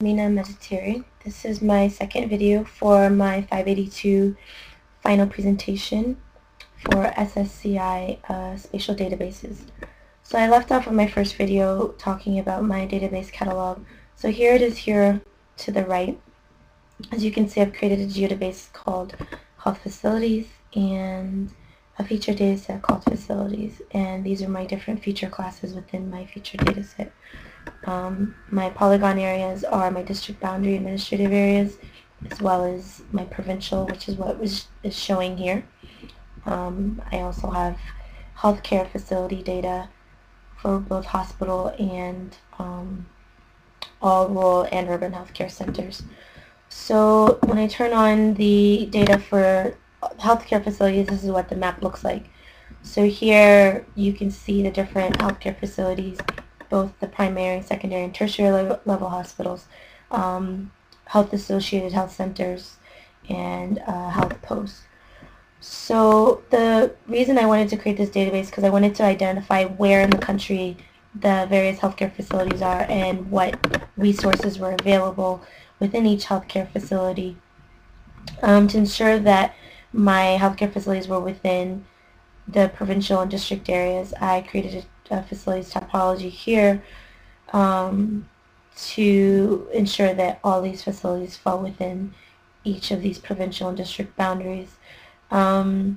Mina Mediteri. This is my second video for my 582 final presentation for SSCI Spatial Databases. So I left off on my first video talking about my database catalog. So here it is here to the right. As you can see, I've created a geodatabase called Health Facilities and a feature dataset called Facilities, and these are my different feature classes within my feature dataset. My polygon areas are my district boundary administrative areas, as well as my provincial, which is what is showing here. I also have healthcare facility data for both hospital and all rural and urban healthcare centers. So when I turn on the data for healthcare facilities, this is what the map looks like. So here you can see the different healthcare facilities, both the primary, secondary, and tertiary level hospitals, health-associated health centers, and health posts. So the reason I wanted to create this database is because I wanted to identify where in the country the various healthcare facilities are and what resources were available within each healthcare facility. To ensure that my healthcare facilities were within the provincial and district areas, I created a facilities topology here to ensure that all these facilities fall within each of these provincial and district boundaries. 12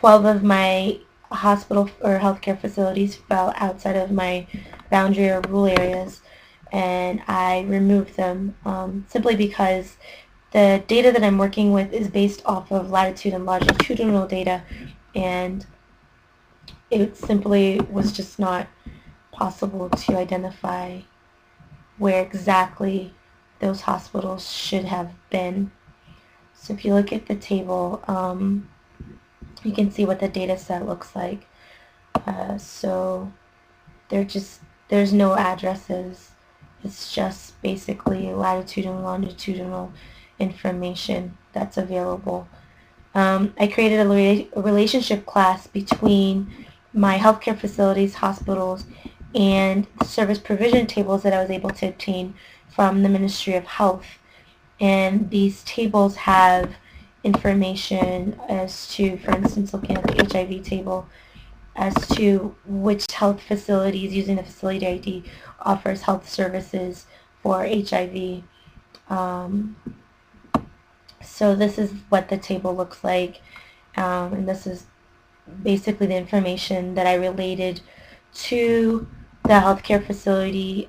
of my hospital or healthcare facilities fell outside of my boundary or rule areas, and I removed them simply because the data that I'm working with is based off of latitude and longitudinal data, and it simply was just not possible to identify where exactly those hospitals should have been. So if you look at the table, you can see what the data set looks like. So there's no addresses. It's just basically latitude and longitudinal information that's available. I created a relationship class between my healthcare facilities, hospitals, and the service provision tables that I was able to obtain from the Ministry of Health. And these tables have information as to, for instance, looking at the HIV table, as to which health facilities using the facility ID offers health services for HIV. So this is what the table looks like, and this is basically the information that I related to the healthcare facility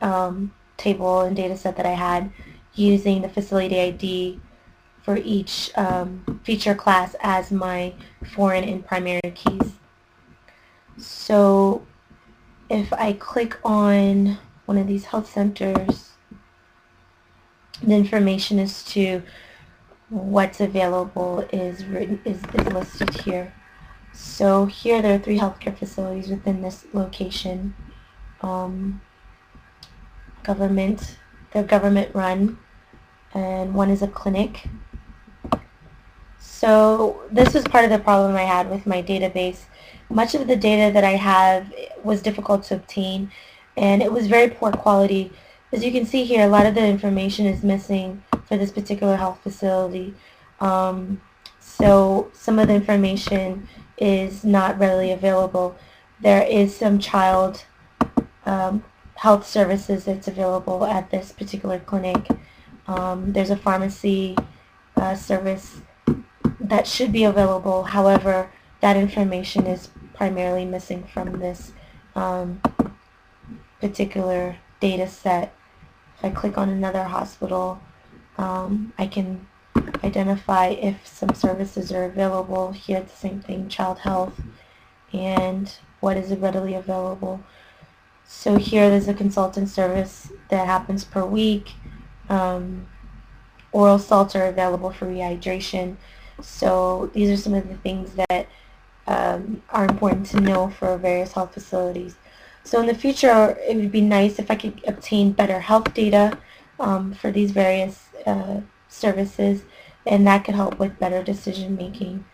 table and data set that I had using the facility ID for each feature class as my foreign and primary keys. So if I click on one of these health centers, the information as to what's available is listed here. So here there are 3 healthcare facilities within this location. They're government run, and one is a clinic. So this was part of the problem I had with my database. Much of the data that I have was difficult to obtain, and it was very poor quality. As you can see here, a lot of the information is missing for this particular health facility. So some of the information is not readily available. There is some child health services that's available at this particular clinic. There's a pharmacy service that should be available. However, that information is primarily missing from this particular data set. If I click on another hospital, I can identify if some services are available. Here it's the same thing, child health, and what is readily available. So here there's a consultant service that happens per week. Oral salts are available for rehydration. So these are some of the things that are important to know for various health facilities. So in the future, it would be nice if I could obtain better health data for these various services, and that could help with better decision making.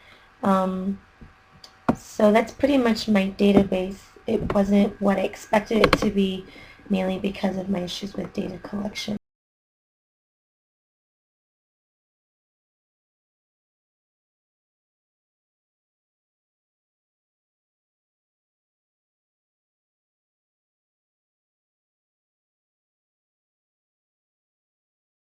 So that's pretty much my database. It wasn't what I expected it to be, mainly because of my issues with data collection.